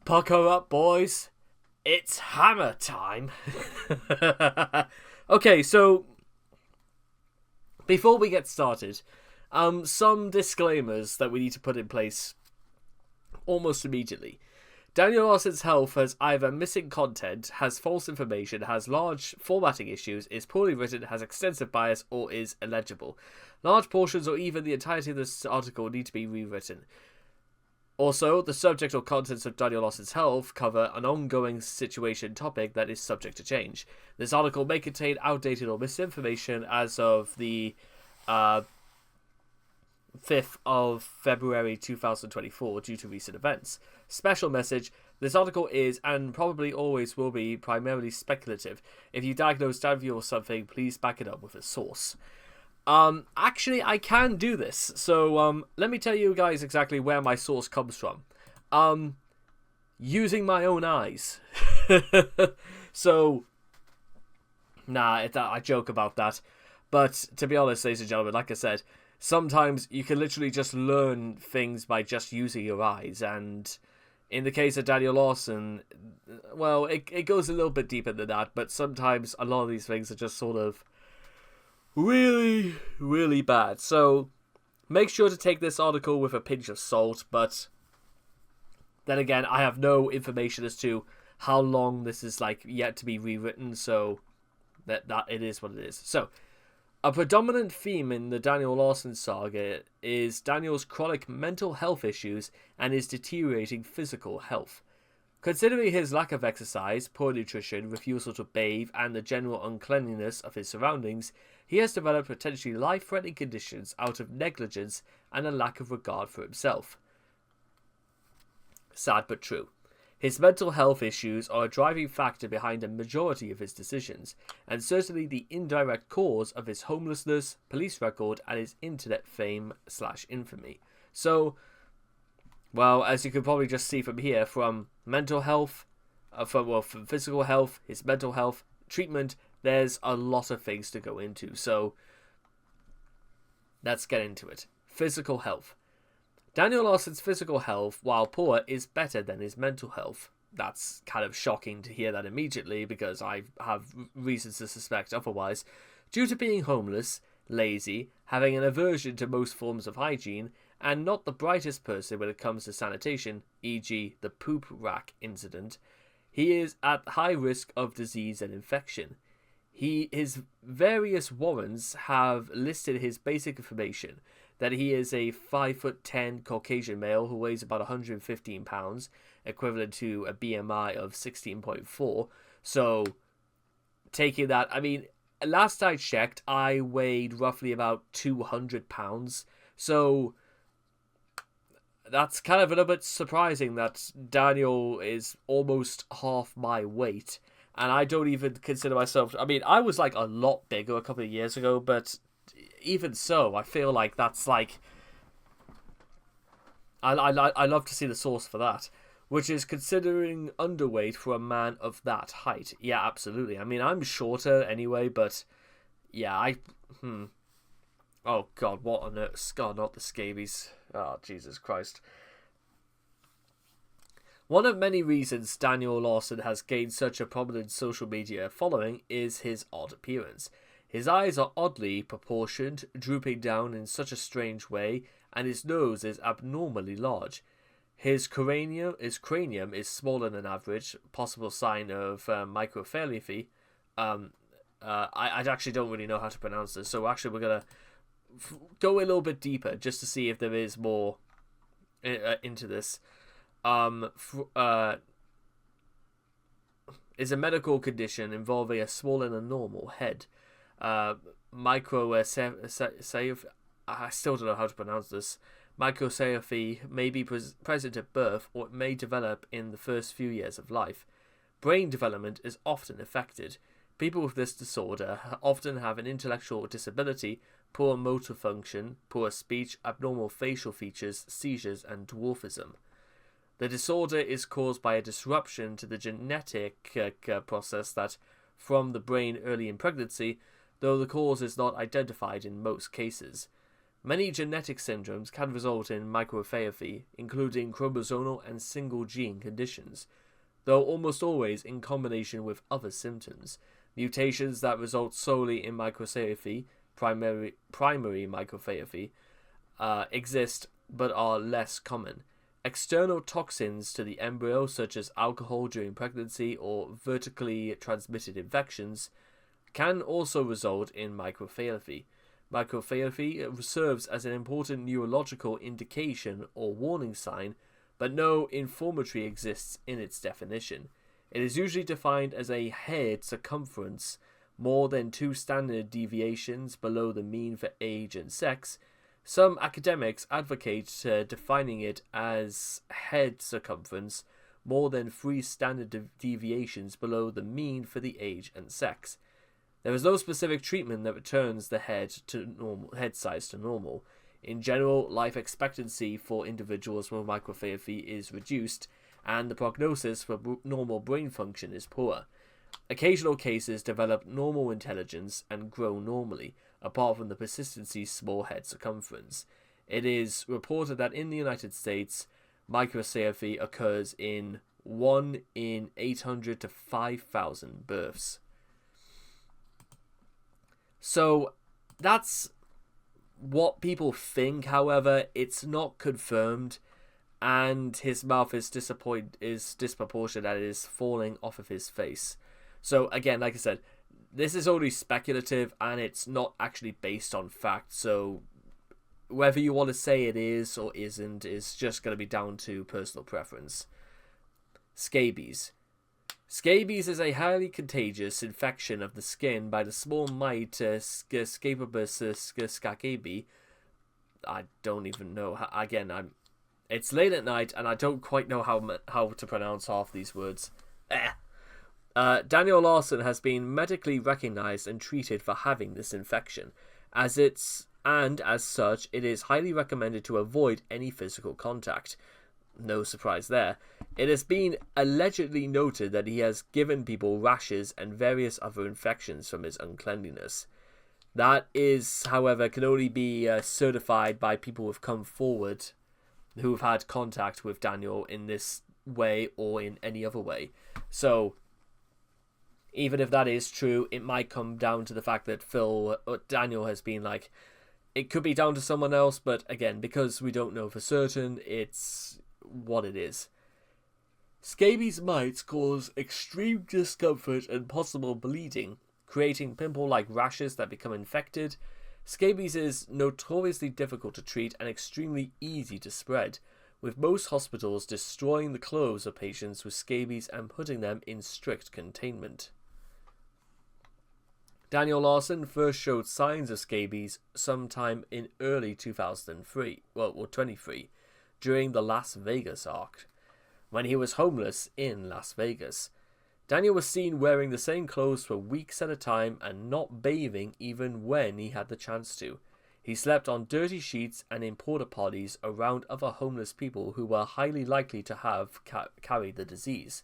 Pucker up, boys. It's hammer time. Okay, so before we get started, some disclaimers that we need to put in place almost immediately. Daniel Larson's health has either missing content, has false information, has large formatting issues, is poorly written, has extensive bias, or is illegible. Large portions or even the entirety of this article need to be rewritten. Also, the subject or contents of Daniel Larson's health cover an ongoing situation topic that is subject to change. This article may contain outdated or misinformation as of the 5th of February 2024 due to recent events. Special message: this article is, and probably always will be, primarily speculative. If you diagnose Danview or something, please back it up with a source. Actually, I can do this. So, let me tell you guys exactly where my source comes from. Using my own eyes. So, I joke about that. But, to be honest, ladies and gentlemen, like I said, sometimes you can literally just learn things by just using your eyes. And in the case of Daniel Larson, well, it goes a little bit deeper than that. But sometimes a lot of these things are just sort of really, really bad. So make sure to take this article with a pinch of salt, but then again, I have no information as to how long this is yet to be rewritten, so that it is what it is. So a predominant theme in the Daniel Larson saga is Daniel's chronic mental health issues and his deteriorating physical health. Considering his lack of exercise, poor nutrition, refusal to bathe, and the general uncleanliness of his surroundings, he has developed potentially life-threatening conditions out of negligence and a lack of regard for himself. Sad but true. His mental health issues are a driving factor behind a majority of his decisions, and certainly the indirect cause of his homelessness, police record, and his internet fame/infamy. So, well, as you can probably just see from here, from mental health, from physical health, his mental health, treatment, there's a lot of things to go into. So, let's get into it. Physical health. Daniel Larson's physical health, while poor, is better than his mental health. That's kind of shocking to hear that immediately, because I have reasons to suspect otherwise. Due to being homeless, lazy, having an aversion to most forms of hygiene, and not the brightest person when it comes to sanitation, e.g. the poop rack incident, he is at high risk of disease and infection. His various warrants have listed his basic information, that he is a 5'10" Caucasian male who weighs about 115 pounds, equivalent to a BMI of 16.4. So, taking that, I mean, last I checked, I weighed roughly about 200 pounds. So, that's kind of a little bit surprising that Daniel is almost half my weight. And I don't even consider myself... I mean, I was a lot bigger a couple of years ago, but even so, I feel like that's I love to see the source for that, which is considering underweight for a man of that height. Yeah, absolutely. I mean, I'm shorter anyway, but yeah, Oh god, what on earth? God, not the scabies. Oh, Jesus Christ. One of many reasons Daniel Larson has gained such a prominent social media following is his odd appearance. His eyes are oddly proportioned, drooping down in such a strange way, and his nose is abnormally large. His cranium is smaller than average, possible sign of microphthalmia. I actually don't really know how to pronounce this, so actually we're going to go a little bit deeper just to see if there is more into this. Is a medical condition involving a smaller than normal head. Microcephaly, I still don't know how to pronounce this. Microcephaly may be present at birth, or it may develop in the first few years of life. Brain development is often affected. People with this disorder often have an intellectual disability, poor motor function, poor speech, abnormal facial features, seizures, and dwarfism. The disorder is caused by a disruption to the genetic process that from the brain early in pregnancy, though the cause is not identified in most cases. Many genetic syndromes can result in microphaethy, including chromosomal and single gene conditions, though almost always in combination with other symptoms. Mutations that result solely in microphaethy, primary microphaethy, exist but are less common. External toxins to the embryo, such as alcohol during pregnancy or vertically transmitted infections, can also result in microphaethy. Microphaethy serves as an important neurological indication or warning sign, but no informatory exists in its definition. It is usually defined as a head circumference more than 2 standard deviations below the mean for age and sex. Some academics advocate defining it as head circumference more than 3 standard deviations below the mean for the age and sex. There is no specific treatment that returns the head size to normal. In general, life expectancy for individuals with microphaethy is reduced, and the prognosis for normal brain function is poor. Occasional cases develop normal intelligence and grow normally, apart from the persistently small head circumference. It is reported that in the United States, microphaethy occurs in 1 in 800 to 5,000 births. So that's what people think. However, it's not confirmed, and his mouth is disproportionate and it is falling off of his face. So again, like I said, this is only speculative and it's not actually based on fact. So whether you want to say it is or isn't is just going to be down to personal preference. Scabies. Scabies is a highly contagious infection of the skin by the small mite Scabies. I don't even know. It's late at night and I don't quite know how to pronounce half these words. Daniel Larson has been medically recognized and treated for having this infection. As such, it is highly recommended to avoid any physical contact. No surprise there. It has been allegedly noted that he has given people rashes and various other infections from his uncleanliness. That is, however, can only be certified by people who have come forward who have had contact with Daniel in this way or in any other way. So, even if that is true, it might come down to the fact that Daniel has been like, it could be down to someone else, but again, because we don't know for certain, it's what it is. Scabies mites cause extreme discomfort and possible bleeding, creating pimple-like rashes that become infected. Scabies is notoriously difficult to treat and extremely easy to spread, with most hospitals destroying the clothes of patients with scabies and putting them in strict containment. Daniel Larson first showed signs of scabies sometime in early 2023, during the Las Vegas arc, when he was homeless in Las Vegas. Daniel was seen wearing the same clothes for weeks at a time and not bathing even when he had the chance to. He slept on dirty sheets and in porta potties around other homeless people who were highly likely to have carried the disease.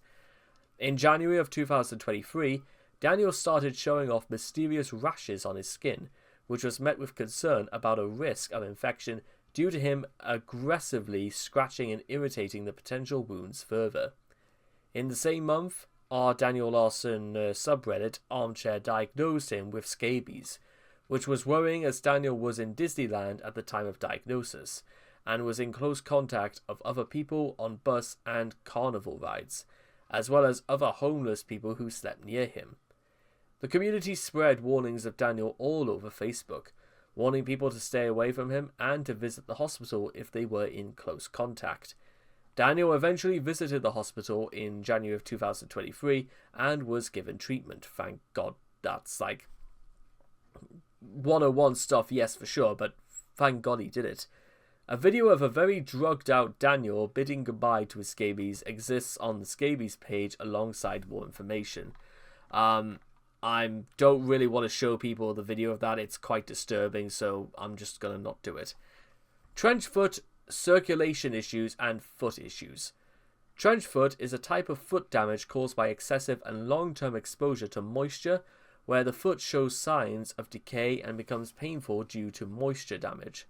In January of 2023, Daniel started showing off mysterious rashes on his skin, which was met with concern about a risk of infection due to him aggressively scratching and irritating the potential wounds further. In the same month, our Daniel Larson subreddit Armchair diagnosed him with scabies, which was worrying as Daniel was in Disneyland at the time of diagnosis, and was in close contact of other people on bus and carnival rides, as well as other homeless people who slept near him. The community spread warnings of Daniel all over Facebook, warning people to stay away from him and to visit the hospital if they were in close contact. Daniel eventually visited the hospital in January of 2023 and was given treatment. Thank God. That's like 101 stuff, yes, for sure, but thank God he did it. A video of a very drugged out Daniel bidding goodbye to his scabies exists on the scabies page alongside more information. I don't really want to show people the video of that. It's quite disturbing, so I'm just going to not do it. Trench foot, circulation issues, and foot issues. Trench foot is a type of foot damage caused by excessive and long-term exposure to moisture, where the foot shows signs of decay and becomes painful due to moisture damage.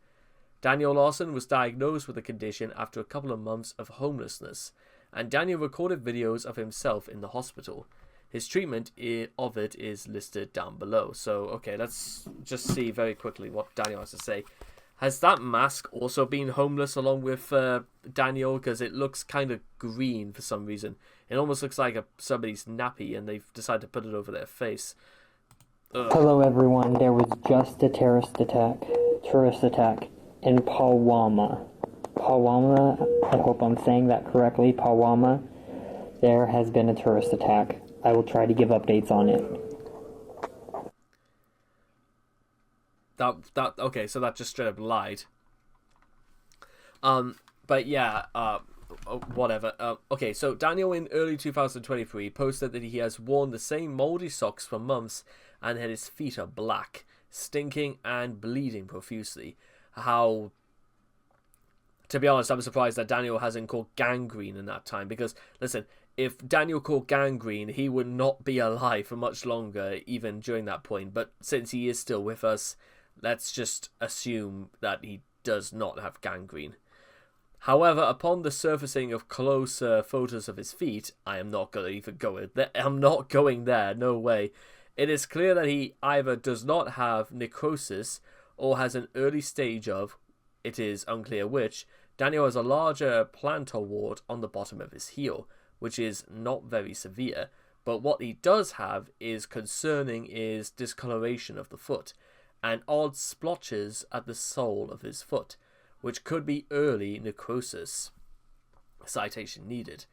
Daniel Larson was diagnosed with the condition after a couple of months of homelessness, and Daniel recorded videos of himself in the hospital. His treatment of it is listed down below. So, okay, let's just see very quickly what Daniel has to say. Has that mask also been homeless along with Daniel? Because it looks kind of green for some reason. It almost looks like somebody's nappy and they've decided to put it over their face. Ugh. Hello everyone, there was just a tourist attack in Pawama. I hope I'm saying that correctly, Pawama. There has been a tourist attack. I will try to give updates on it. Okay, so that just straight up lied. But yeah, whatever. Okay, so Daniel in early 2023 posted that he has worn the same moldy socks for months and that his feet are black, stinking and bleeding profusely. To be honest, I'm surprised that Daniel hasn't caught gangrene in that time, because, listen, if Daniel caught gangrene, he would not be alive for much longer, even during that point. But since he is still with us, let's just assume that he does not have gangrene. However, upon the surfacing of closer photos of his feet, I am not going to even go there. I'm not going there, no way. It is clear that he either does not have necrosis or has an early stage of, it is unclear which. Daniel has a larger plantar wart on the bottom of his heel, which is not very severe, but what he does have is concerning is discoloration of the foot, and odd splotches at the sole of his foot, which could be early necrosis. Citation needed.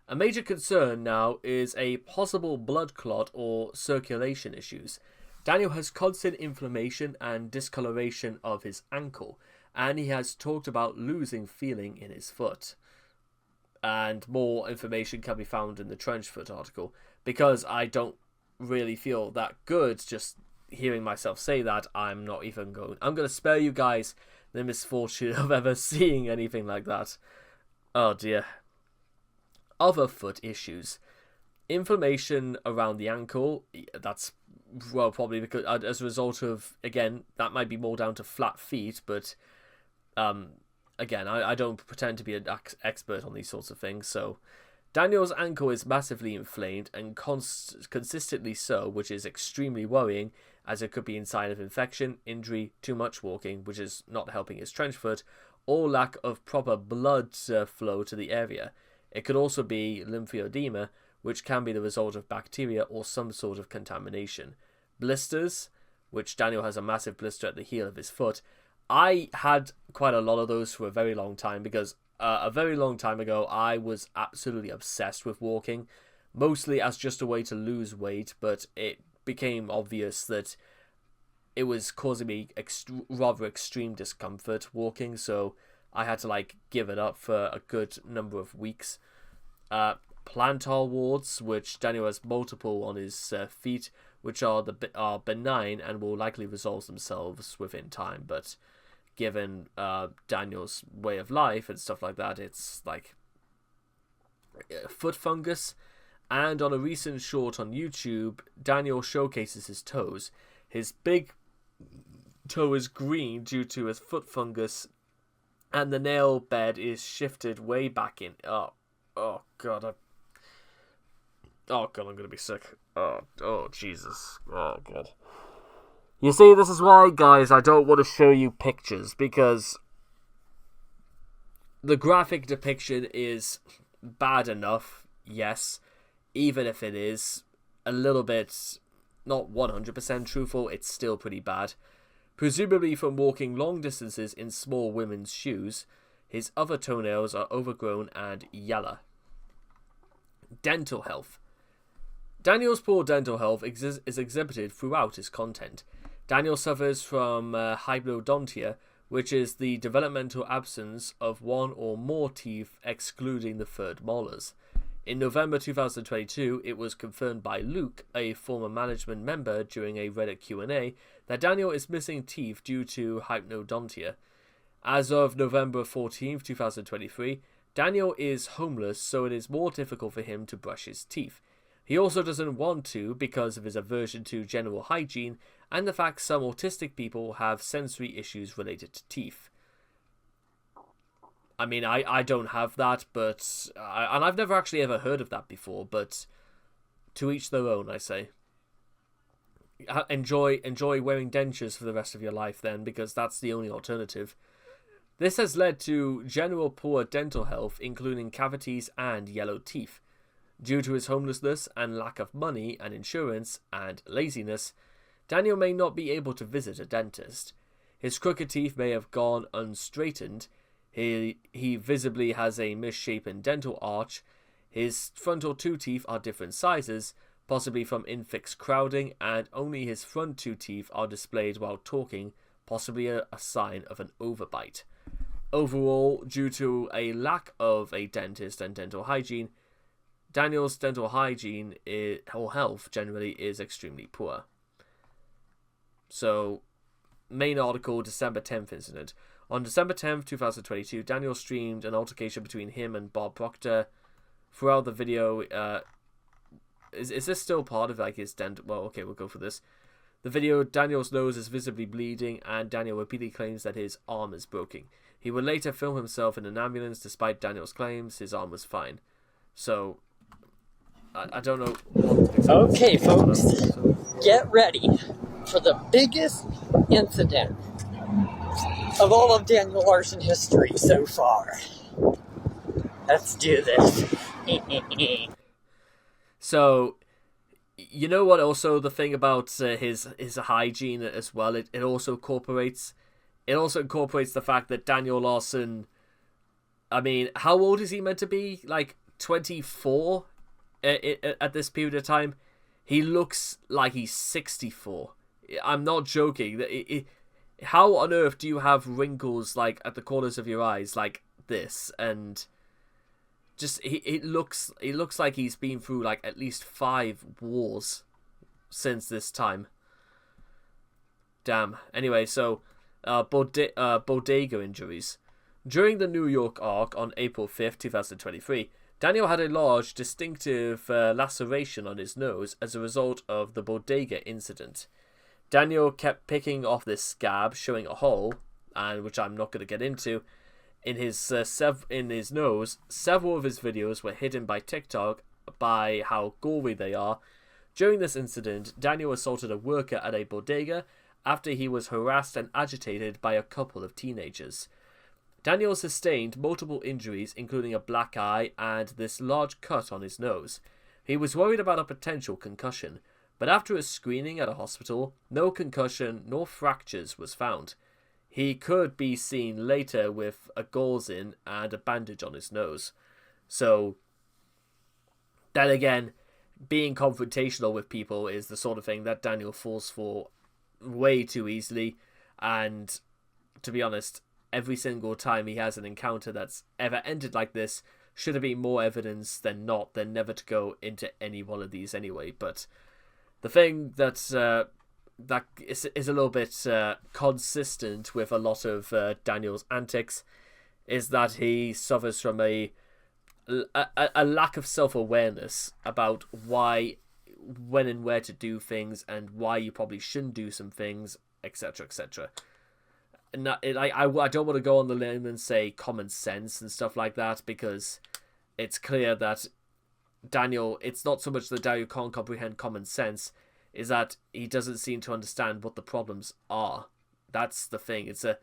A major concern now is a possible blood clot or circulation issues. Daniel has constant inflammation and discoloration of his ankle, and he has talked about losing feeling in his foot. And more information can be found in the Trenchfoot article. Because I don't really feel that good just hearing myself say that, I'm not even going... I'm going to spare you guys the misfortune of ever seeing anything like that. Oh dear. Other foot issues. Inflammation around the ankle. That's, well, probably because as a result of, again, that might be more down to flat feet, but... Again, I don't pretend to be an expert on these sorts of things, so... Daniel's ankle is massively inflamed, and consistently so, which is extremely worrying, as it could be a sign of infection, injury, too much walking, which is not helping his trench foot, or lack of proper blood flow to the area. It could also be lymphodema, which can be the result of bacteria or some sort of contamination. Blisters, which Daniel has a massive blister at the heel of his foot. I had quite a lot of those for a very long time, because a very long time ago I was absolutely obsessed with walking, mostly as just a way to lose weight, but it became obvious that it was causing me rather extreme discomfort walking, so I had to give it up for a good number of weeks. Plantar warts, which Daniel has multiple on his feet, which are benign and will likely resolve themselves within time, but given Daniel's way of life and stuff like that, it's foot fungus. And on a recent short on YouTube, Daniel showcases his toes. His big toe is green due to his foot fungus, and the nail bed is shifted way back in. Oh god, I'm gonna be sick. Oh Jesus. Oh god. You see, this is why, guys, I don't want to show you pictures, because the graphic depiction is bad enough, yes, even if it is a little bit not 100% truthful, it's still pretty bad. Presumably from walking long distances in small women's shoes, his other toenails are overgrown and yellow. Dental health. Daniel's poor dental health is exhibited throughout his content. Daniel suffers from hypnodontia, which is the developmental absence of one or more teeth excluding the third molars. In November 2022, it was confirmed by Luke, a former management member, during a Reddit Q&A, that Daniel is missing teeth due to hypnodontia. As of November 14, 2023, Daniel is homeless, so it is more difficult for him to brush his teeth. He also doesn't want to because of his aversion to general hygiene and the fact some autistic people have sensory issues related to teeth. I mean, I don't have that, but and I've never actually ever heard of that before. But to each their own, I say. Enjoy wearing dentures for the rest of your life, then, because that's the only alternative. This has led to general poor dental health, including cavities and yellow teeth. Due to his homelessness and lack of money and insurance and laziness, Daniel may not be able to visit a dentist. His crooked teeth may have gone unstraightened. He visibly has a misshapen dental arch. His frontal two teeth are different sizes, possibly from infix crowding, and only his front two teeth are displayed while talking, possibly a sign of an overbite. Overall, due to a lack of a dentist and dental hygiene, Daniel's dental hygiene or health generally is extremely poor. So, main article, December 10th incident. On December 10th, 2022, Daniel streamed an altercation between him and Bob Proctor. Throughout the video, is this still part of like his dental? Well, okay, we'll go for this. The video, Daniel's nose is visibly bleeding, and Daniel repeatedly claims that his arm is broken. He would later film himself in an ambulance. Despite Daniel's claims, his arm was fine. So, I don't know what exactly. Okay, folks, get ready for the biggest incident of all of Daniel Larson history so far. Let's do this. So, you know what? Also, the thing about his hygiene as well, it also incorporates the fact that Daniel Larson. I mean, how old is he meant to be? Like 24 at this period of time. He looks like he's 64. I'm not joking. How on earth do you have wrinkles like at the corners of your eyes like this? And just he looks like he's been through like at least 5 wars since this time. Damn. Anyway, so bodega injuries. During the New York arc on April 5th, 2023, Daniel had a large, distinctive laceration on his nose as a result of the bodega incident. Daniel kept picking off this scab, showing a hole, and which I'm not going to get into, in his nose. Several of his videos were hidden by TikTok by how gory they are. During this incident, Daniel assaulted a worker at a bodega after he was harassed and agitated by a couple of teenagers. Daniel sustained multiple injuries, including a black eye and this large cut on his nose. He was worried about a potential concussion, but after a screening at a hospital, no concussion nor fractures was found. He could be seen later with a gauze in and a bandage on his nose. So, then again, being confrontational with people is the sort of thing that Daniel falls for way too easily, and to be honest, every single time he has an encounter that's ever ended like this should have been more evidence than never to go into any one of these anyway. But the thing that is a little bit consistent with a lot of Daniel's antics is that he suffers from a lack of self-awareness about why, when and where to do things, and why you probably shouldn't do some things, etc., etc. I don't want to go on the limb and say common sense and stuff like that, because it's clear that Daniel, it's not so much that Daniel can't comprehend common sense, is that he doesn't seem to understand what the problems are. That's the thing. It's a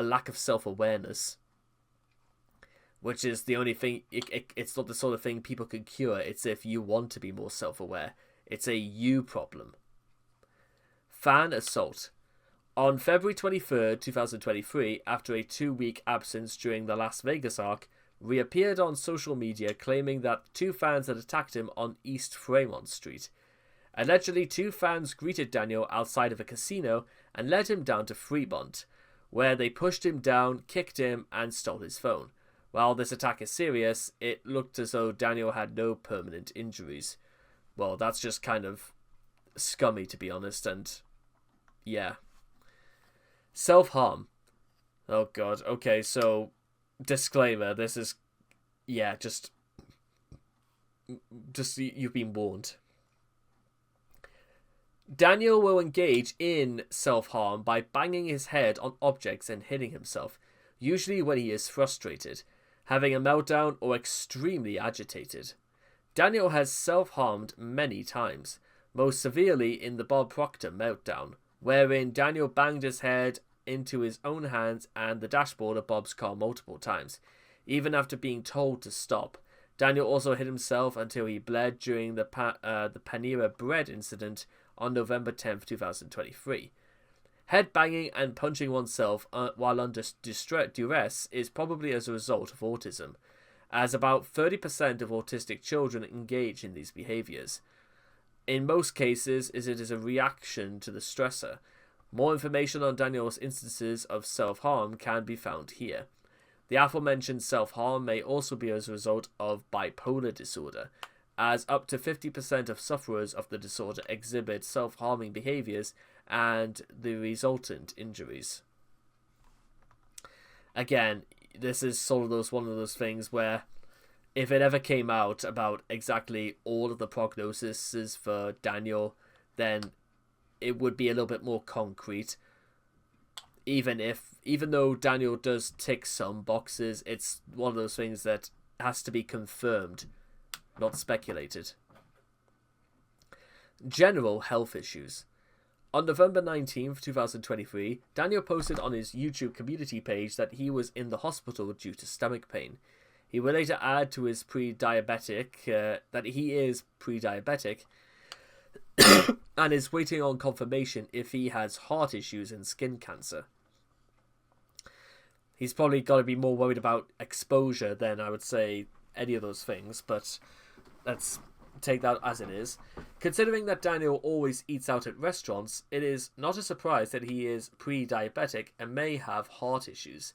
lack of self-awareness, which is the only thing. It's not the sort of thing people can cure. It's if you want to be more self-aware. It's a you problem. Fan assault. On February 23rd, 2023, after a 2-week absence during the Las Vegas arc, reappeared on social media claiming that 2 fans had attacked him on East Fremont Street. Allegedly, 2 fans greeted Daniel outside of a casino and led him down to Fremont, where they pushed him down, kicked him, and stole his phone. While this attack is serious, it looked as though Daniel had no permanent injuries. Well, that's just kind of scummy, to be honest, and yeah. Self-harm. Oh god, okay, so disclaimer, this is, yeah, just you've been warned. Daniel will engage in self-harm by banging his head on objects and hitting himself, usually when he is frustrated. having a meltdown, or extremely agitated. Daniel has self-harmed many times, most severely in the Bob Proctor meltdown, wherein Daniel banged his head into his own hands and the dashboard of Bob's car multiple times, even after being told to stop. Daniel also hit himself until he bled during the Panera Bread incident on November 10th, 2023. Headbanging and punching oneself while under duress is probably as a result of autism, as about 30% of autistic children engage in these behaviors. In most cases, it is a reaction to the stressor. More information on Daniel's instances of self-harm can be found here. The aforementioned self-harm may also be as a result of bipolar disorder, as up to 50% of sufferers of the disorder exhibit self-harming behaviors and the resultant injuries. Again, this is sort of one of those things where if it ever came out about exactly all of the prognoses for Daniel, then it would be a little bit more concrete. Even though Daniel does tick some boxes, it's one of those things that has to be confirmed, not speculated. General health issues. On November 19th, 2023, Daniel posted on his YouTube community page that he was in the hospital due to stomach pain. He will later add to his that he is pre-diabetic and is waiting on confirmation if he has heart issues and skin cancer. He's probably got to be more worried about exposure than, I would say, any of those things, but let's take that as it is. Considering that Daniel always eats out at restaurants, it is not a surprise that he is pre-diabetic and may have heart issues.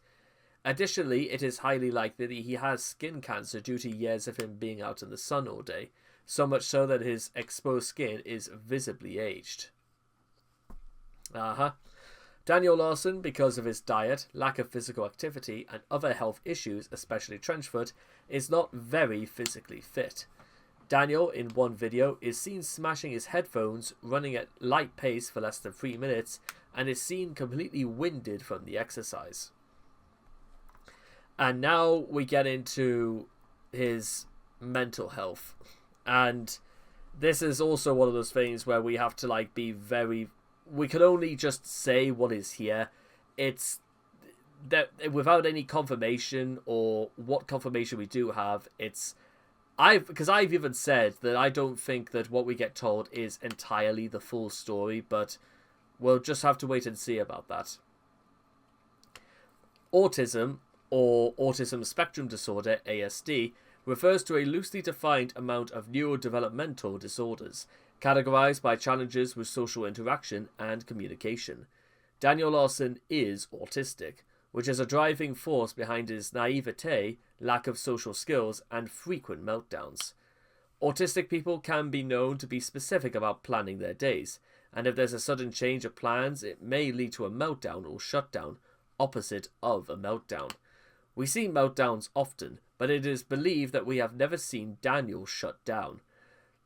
Additionally, it is highly likely that he has skin cancer due to years of him being out in the sun all day, so much so that his exposed skin is visibly aged. Daniel Larson, because of his diet, lack of physical activity, and other health issues, especially trenchfoot, is not very physically fit. Daniel, in one video, is seen smashing his headphones, running at light pace for less than 3 minutes, and is seen completely winded from the exercise. And now we get into his mental health. And this is also one of those things where we have to be very... We can only just say what is here. It's that without any confirmation, or what confirmation we do have, because I've even said that I don't think that what we get told is entirely the full story, but we'll just have to wait and see about that. Autism, or Autism Spectrum Disorder, ASD, refers to a loosely defined amount of neurodevelopmental disorders, categorized by challenges with social interaction and communication. Daniel Larson is autistic, which is a driving force behind his naivete, lack of social skills, and frequent meltdowns. Autistic people can be known to be specific about planning their days, and if there's a sudden change of plans, it may lead to a meltdown or shutdown, opposite of a meltdown. We see meltdowns often, but it is believed that we have never seen Daniel shut down.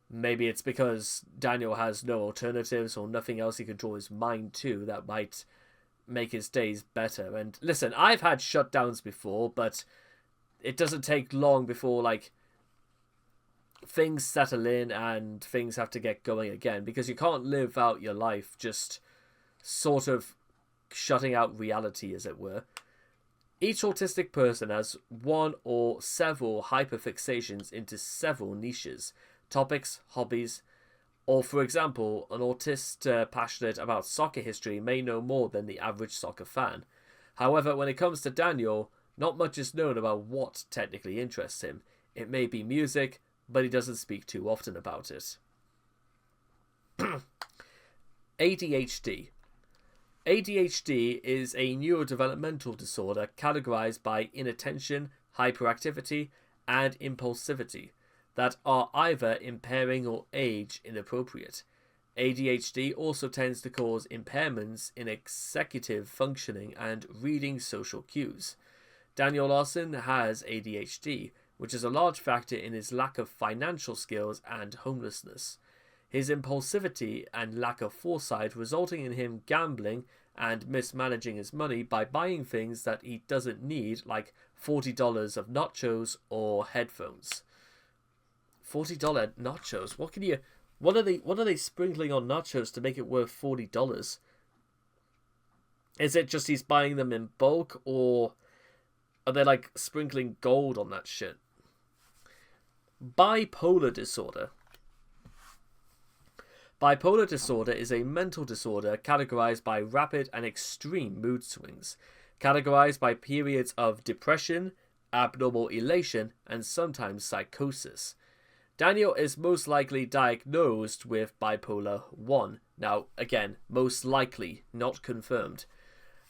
Maybe it's because Daniel has no alternatives or nothing else he can draw his mind to that might make his days better. And listen, I've had shutdowns before, but it doesn't take long before things settle in and things have to get going again, because you can't live out your life just sort of shutting out reality, as it were. Each autistic person has one or several hyperfixations into several niches, topics, hobbies, or for example, an autist passionate about soccer history may know more than the average soccer fan. However, when it comes to Daniel, not much is known about what technically interests him. It may be music, but he doesn't speak too often about it. ADHD. ADHD is a neurodevelopmental disorder categorized by inattention, hyperactivity, and impulsivity that are either impairing or age inappropriate. ADHD also tends to cause impairments in executive functioning and reading social cues. Daniel Larson has ADHD, which is a large factor in his lack of financial skills and homelessness. His impulsivity and lack of foresight resulting in him gambling and mismanaging his money by buying things that he doesn't need, like $40 of nachos or headphones. $40 nachos. What are they sprinkling on nachos to make it worth $40? Is it just he's buying them in bulk, or are they like sprinkling gold on that shit? Bipolar disorder. Bipolar disorder is a mental disorder categorized by rapid and extreme mood swings, categorized by periods of depression, abnormal elation, and sometimes psychosis. Daniel is most likely diagnosed with bipolar 1. Now, again, most likely, not confirmed.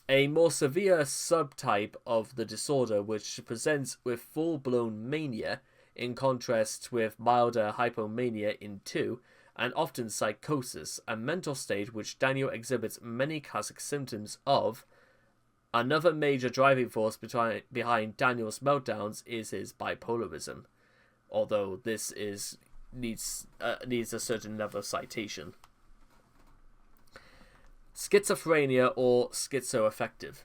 A more severe subtype of the disorder, which presents with full-blown mania, in contrast with milder hypomania in 2, and often psychosis, a mental state which Daniel exhibits many classic symptoms of. Another major driving force behind Daniel's meltdowns is his bipolarism, although this needs a certain level of citation. Schizophrenia or schizoaffective.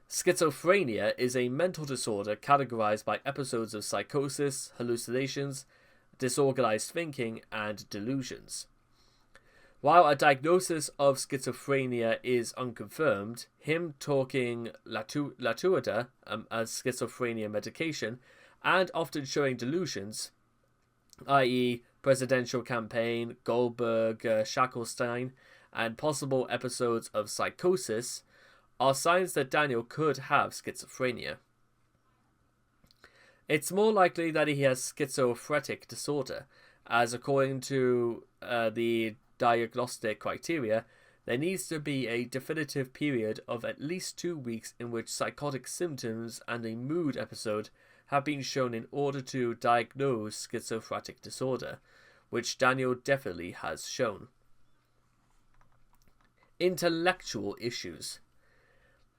Schizophrenia is a mental disorder categorized by episodes of psychosis, hallucinations, disorganized thinking, and delusions. While a diagnosis of schizophrenia is unconfirmed, him talking Latuada as schizophrenia medication, and often showing delusions, i.e. presidential campaign, Goldberg, Shackelstein, and possible episodes of psychosis, are signs that Daniel could have schizophrenia. It's more likely that he has schizophrenic disorder, as according to the diagnostic criteria, there needs to be a definitive period of at least 2 weeks in which psychotic symptoms and a mood episode have been shown in order to diagnose schizophrenic disorder, which Daniel definitely has shown. Intellectual issues.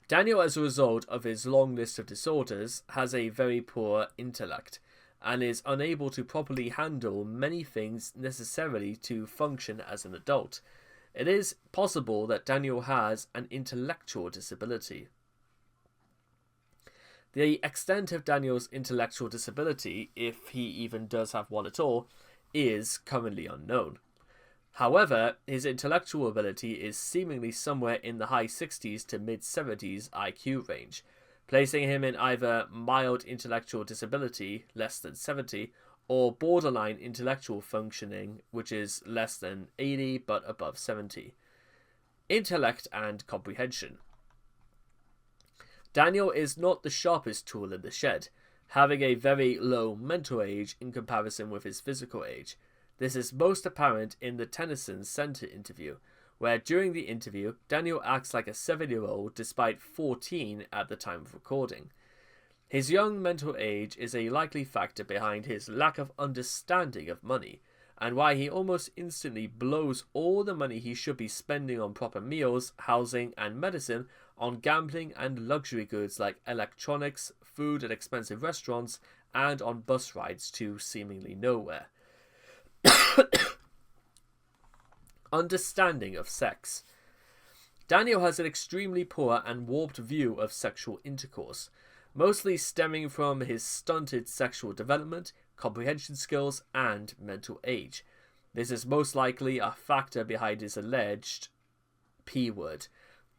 Daniel, as a result of his long list of disorders, has a very poor intellect and is unable to properly handle many things necessarily to function as an adult. It is possible that Daniel has an intellectual disability. The extent of Daniel's intellectual disability, if he even does have one at all, is currently unknown. However, his intellectual ability is seemingly somewhere in the high 60s to mid-70s IQ range, placing him in either mild intellectual disability, less than 70, or borderline intellectual functioning, which is less than 80 but above 70. Intellect and comprehension. Daniel is not the sharpest tool in the shed, having a very low mental age in comparison with his physical age. This is most apparent in the Tennyson Center interview, where during the interview, Daniel acts like a 7-year-old despite 14 at the time of recording. His young mental age is a likely factor behind his lack of understanding of money, and why he almost instantly blows all the money he should be spending on proper meals, housing, and medicine on gambling and luxury goods like electronics, food at expensive restaurants, and on bus rides to seemingly nowhere. Understanding of sex. Daniel has an extremely poor and warped view of sexual intercourse, mostly stemming from his stunted sexual development, comprehension skills, and mental age. This is most likely a factor behind his alleged P word,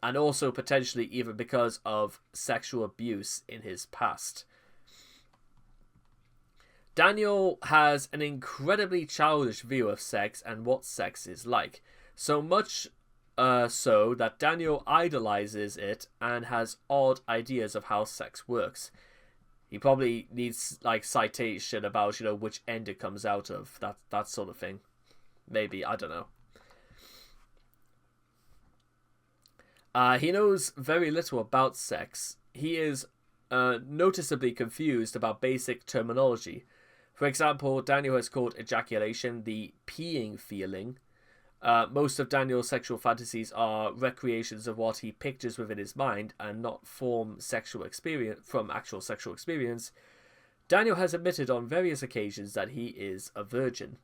and also potentially even because of sexual abuse in his past. Daniel has an incredibly childish view of sex and what sex is like, so much so that Daniel idolizes it and has odd ideas of how sex works. He probably needs like citation about, which end it comes out of, that sort of thing. Maybe, I don't know. He knows very little about sex. He is noticeably confused about basic terminology. For example, Daniel has called ejaculation the peeing feeling. Most of Daniel's sexual fantasies are recreations of what he pictures within his mind and not from actual sexual experience. Daniel has admitted on various occasions that he is a virgin.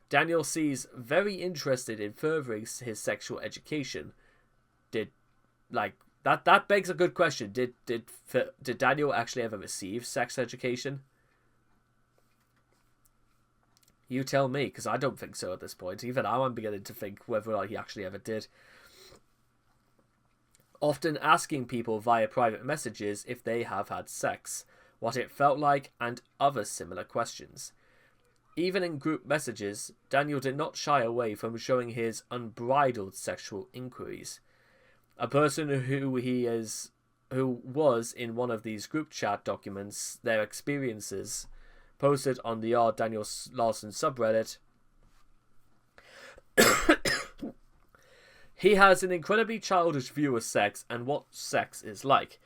Daniel seems very interested in furthering his sexual education. Did like that begs a good question. Did Daniel actually ever receive sex education? You tell me, because I don't think so at this point. Even now I'm beginning to think whether he actually ever did. Often asking people via private messages if they have had sex, what it felt like, and other similar questions. Even in group messages, Daniel did not shy away from showing his unbridled sexual inquiries. A person who was in one of these group chat documents their experiences posted on the R. Daniel Larson subreddit. He has an incredibly childish view of sex and what sex is like,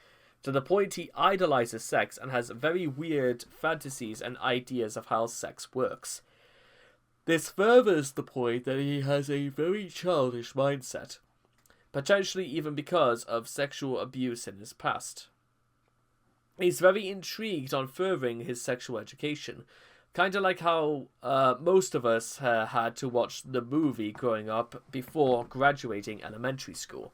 to the point he idolizes sex and has very weird fantasies and ideas of how sex works. This furthers the point that he has a very childish mindset, potentially even because of sexual abuse in his past. He's very intrigued on furthering his sexual education, kind of like how most of us had to watch the movie growing up before graduating elementary school.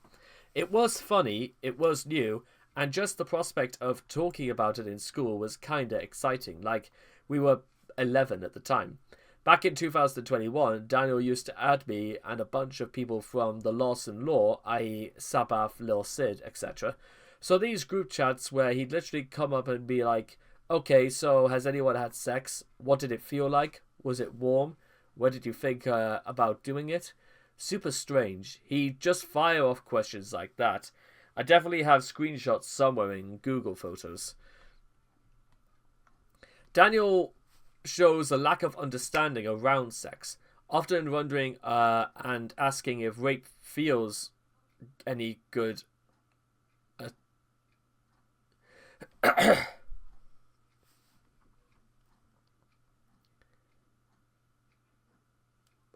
It was funny, it was new, and just the prospect of talking about it in school was kinda exciting, like we were 11 at the time. Back in 2021, Daniel used to add me and a bunch of people from the Larson Law, i.e. Sabbath, Lil Sid, etc. So these group chats where he'd literally come up and be like, okay, so has anyone had sex? What did it feel like? Was it warm? What did you think about doing it? Super strange. He'd just fire off questions like that. I definitely have screenshots somewhere in Google Photos. Daniel shows a lack of understanding around sex, often wondering and asking if rape feels any good.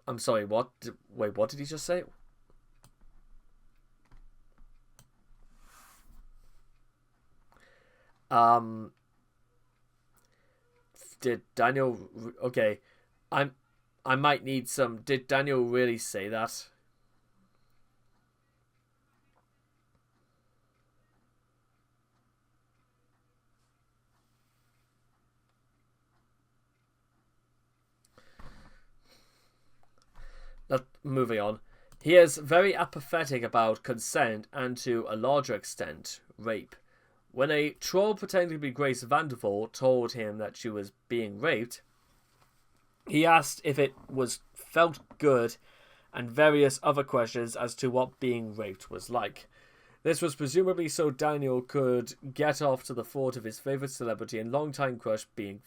I'm sorry, what? Wait, what did he just say? Did Daniel... Okay, I might need some... Did Daniel really say that? Moving on. He is very apathetic about consent and, to a larger extent, rape. When a troll pretending to be Grace Vandervoort told him that she was being raped, he asked if it felt good and various other questions as to what being raped was like. This was presumably so Daniel could get off to the thought of his favourite celebrity and longtime crush being...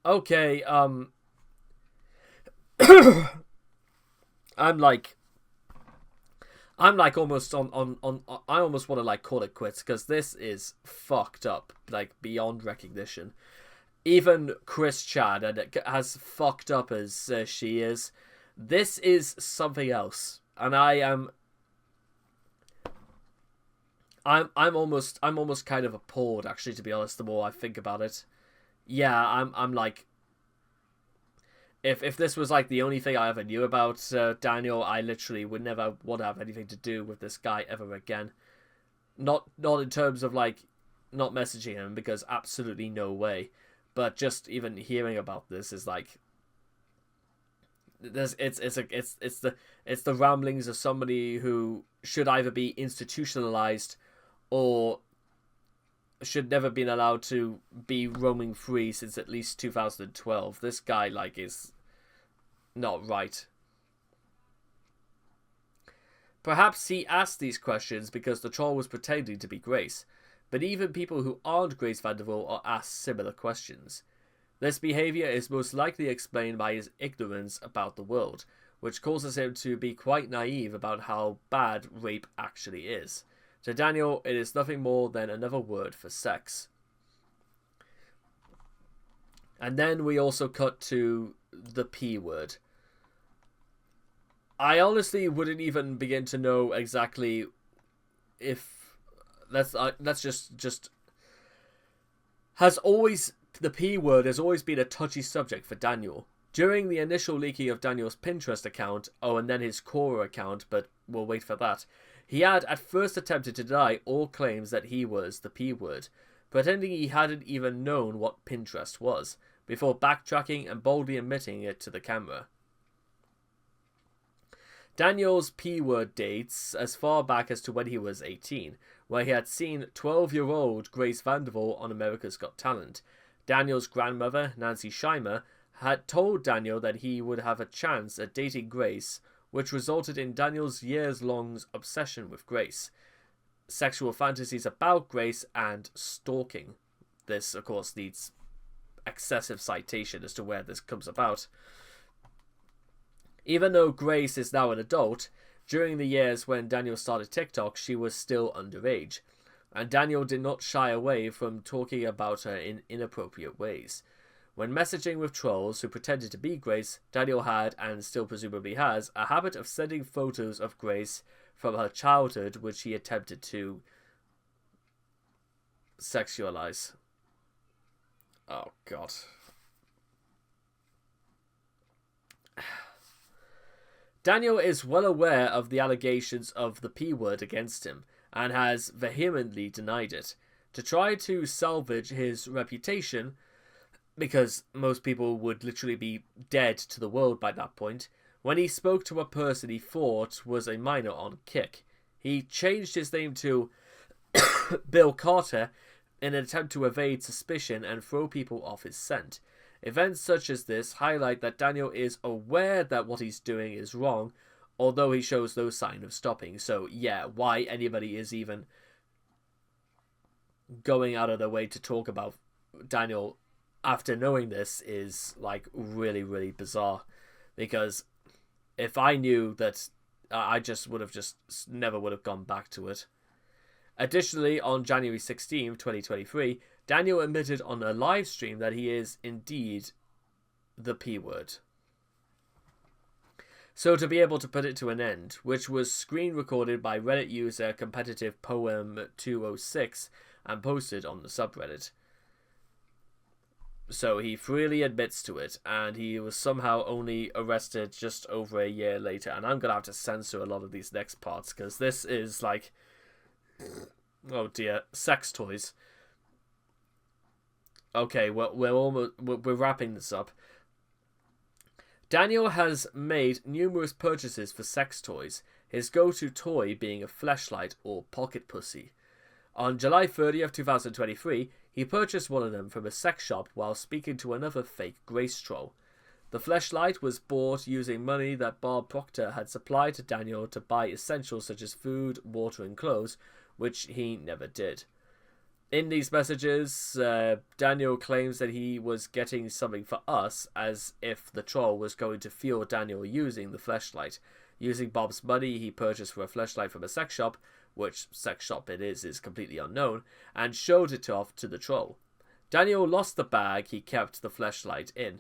Okay, I'm like almost on I almost want to like call it quits, because this is fucked up, like beyond recognition. Even Chris Chad, and it as fucked up as she is, this is something else, and I'm almost kind of appalled, actually, to be honest. The more I think about it, yeah, I'm like. If this was like the only thing I ever knew about Daniel, I literally would never want to have anything to do with this guy ever again. Not in terms of like not messaging him, because absolutely no way. But just even hearing about this is like it's the ramblings of somebody who should either be institutionalized or should never been allowed to be roaming free since at least 2012. This guy like is not right. Perhaps he asked these questions because the troll was pretending to be Grace, but even people who aren't Grace Vandervoort are asked similar questions. This behaviour is most likely explained by his ignorance about the world, which causes him to be quite naive about how bad rape actually is. To Daniel, it is nothing more than another word for sex. And then we also cut to the P word. I honestly wouldn't even begin to know exactly if that's just has always the P word has always been a touchy subject for Daniel. During the initial leaking of Daniel's Pinterest account, and then his Quora account, but we'll wait for that, He had at first attempted to deny all claims that he was the P word, pretending he hadn't even known what Pinterest was, before backtracking and boldly admitting it to the camera. Daniel's P-word dates as far back as to when he was 18, where he had seen 12-year-old Grace Vanderbilt on America's Got Talent. Daniel's grandmother, Nancy Scheimer, had told Daniel that he would have a chance at dating Grace, which resulted in Daniel's years-long obsession with Grace, sexual fantasies about Grace, and stalking. This, of course, needs excessive citation as to where this comes about. Even though Grace is now an adult, during the years when Daniel started TikTok, she was still underage, and Daniel did not shy away from talking about her in inappropriate ways. When messaging with trolls who pretended to be Grace, Daniel had, and still presumably has, a habit of sending photos of Grace from her childhood which he attempted to sexualize. Oh, God. Daniel is well aware of the allegations of the P word against him, and has vehemently denied it. To try to salvage his reputation, because most people would literally be dead to the world by that point, when he spoke to a person he thought was a minor on Kick, he changed his name to Bill Carter in an attempt to evade suspicion and throw people off his scent. Events such as this highlight that Daniel is aware that what he's doing is wrong, although he shows no sign of stopping. So yeah, why anybody is even going out of their way to talk about Daniel after knowing this is like really, really bizarre. Because if I knew that, I just never would have gone back to it. Additionally, on January 16, 2023, Daniel admitted on a live stream that he is indeed the P word. So to be able to put it to an end, which was screen recorded by Reddit user Competitive Poem 206 and posted on the subreddit. So he freely admits to it, and he was somehow only arrested just over a year later. And I'm going to have to censor a lot of these next parts, because this is like, oh dear, sex toys. Okay, we're wrapping this up. Daniel has made numerous purchases for sex toys, his go-to toy being a fleshlight or pocket pussy. On July 30th, 2023, he purchased one of them from a sex shop while speaking to another fake Grace troll. The fleshlight was bought using money that Bob Proctor had supplied to Daniel to buy essentials such as food, water and clothes, which he never did. In these messages, Daniel claims that he was getting something for us, as if the troll was going to fuel Daniel using the fleshlight. Using Bob's money he purchased for a fleshlight from a sex shop, which sex shop it is completely unknown, and showed it off to the troll. Daniel lost the bag he kept the fleshlight in.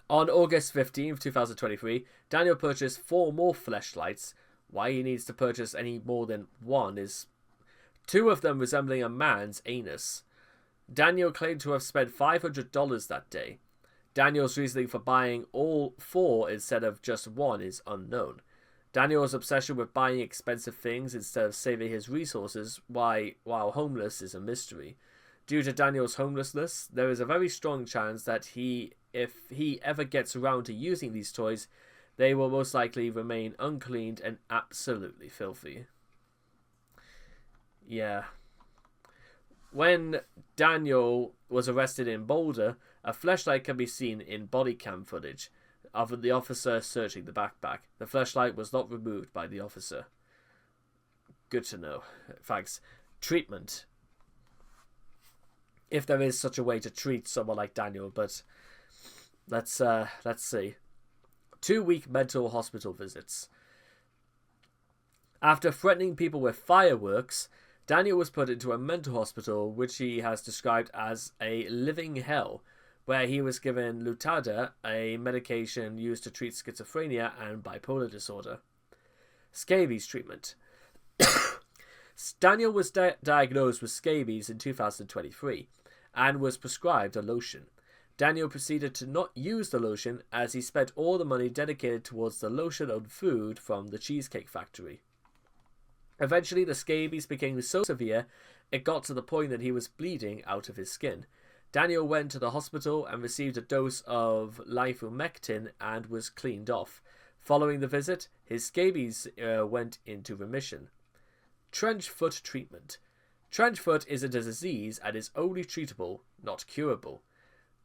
On August 15th, 2023, Daniel purchased 4 more fleshlights. Why he needs to purchase any more than one is 2 of them resembling a man's anus. Daniel claimed to have spent $500 that day. Daniel's reasoning for buying all 4 instead of just 1 is unknown. Daniel's obsession with buying expensive things instead of saving his resources while homeless is a mystery. Due to Daniel's homelessness, there is a very strong chance that if he ever gets around to using these toys, they will most likely remain uncleaned and absolutely filthy. Yeah. When Daniel was arrested in Boulder, a fleshlight can be seen in body cam footage of the officer searching the backpack. The fleshlight was not removed by the officer. Good to know. Thanks. Treatment. If there is such a way to treat someone like Daniel, but let's see. 2-week mental hospital visits. After threatening people with fireworks, Daniel was put into a mental hospital, which he has described as a living hell, where he was given Lutada, a medication used to treat schizophrenia and bipolar disorder. Scabies treatment. Daniel was diagnosed with scabies in 2023 and was prescribed a lotion. Daniel proceeded to not use the lotion as he spent all the money dedicated towards the lotion on food from the Cheesecake Factory. Eventually, the scabies became so severe, it got to the point that he was bleeding out of his skin. Daniel went to the hospital and received a dose of ivermectin and was cleaned off. Following the visit, his scabies went into remission. Trench foot treatment. Trench foot is a disease and is only treatable, not curable.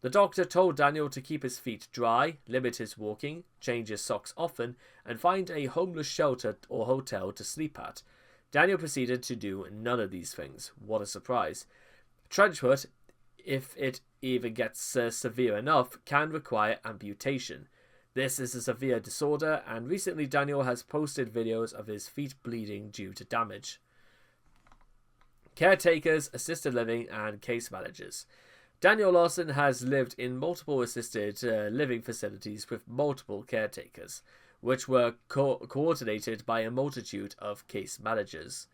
The doctor told Daniel to keep his feet dry, limit his walking, change his socks often, and find a homeless shelter or hotel to sleep at. Daniel proceeded to do none of these things. What a surprise. Trench foot, if it even gets severe enough, can require amputation. This is a severe disorder, and recently Daniel has posted videos of his feet bleeding due to damage. Caretakers, assisted living, and case managers. Daniel Larson has lived in multiple assisted living facilities with multiple caretakers, which were coordinated by a multitude of case managers.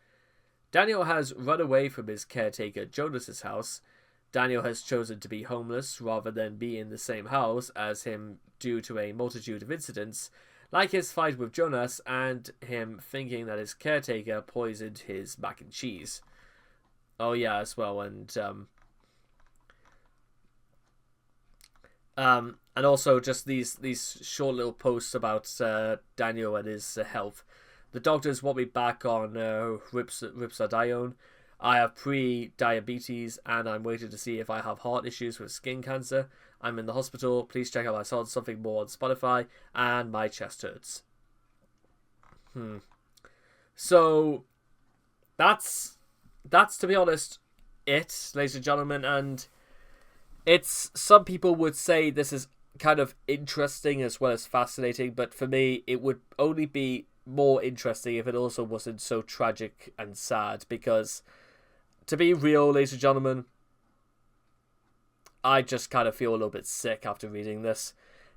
Daniel has run away from his caretaker Jonas's house. Daniel has chosen to be homeless rather than be in the same house as him due to a multitude of incidents, like his fight with Jonas and him thinking that his caretaker poisoned his mac and cheese. Oh yeah, as well, and also just these short little posts about Daniel and his health. The doctors want me back on ripsodione. I have pre-diabetes and I'm waiting to see if I have heart issues with skin cancer. I'm in the hospital. Please check out my song Something More on Spotify. And my chest hurts. So that's to be honest it, ladies and gentlemen, and it's, some people would say this is kind of interesting as well as fascinating, but for me it would only be more interesting if it also wasn't so tragic and sad, because to be real, ladies and gentlemen, I just kind of feel a little bit sick after reading this.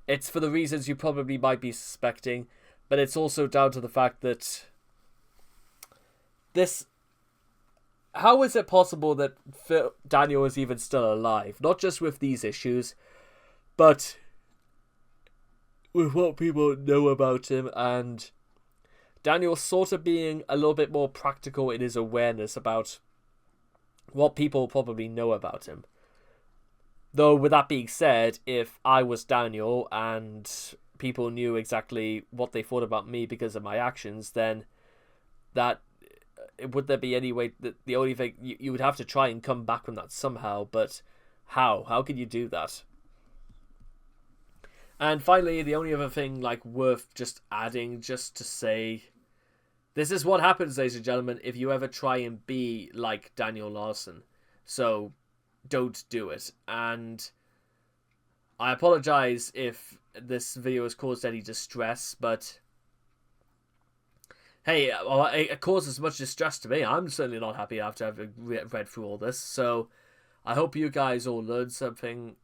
It's for the reasons you probably might be suspecting, but it's also down to the fact that this... How is it possible that Daniel is even still alive? Not just with these issues, but with what people know about him, and Daniel sort of being a little bit more practical in his awareness about what people probably know about him. Though, with that being said, if I was Daniel and people knew exactly what they thought about me because of my actions, then that... would there be any way that the only thing you would have to try and come back from that somehow, but how can you do that? And finally, the only other thing like worth just adding, just to say, this is what happens, ladies and gentlemen, if you ever try and be like Daniel Larson. So don't do it. And I apologize if this video has caused any distress, but hey, it causes much distress to me. I'm certainly not happy after having read through all this. So I hope you guys all learned something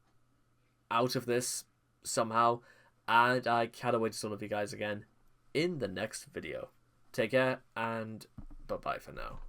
out of this somehow. And I cannot wait to see all of you guys again in the next video. Take care and bye-bye for now.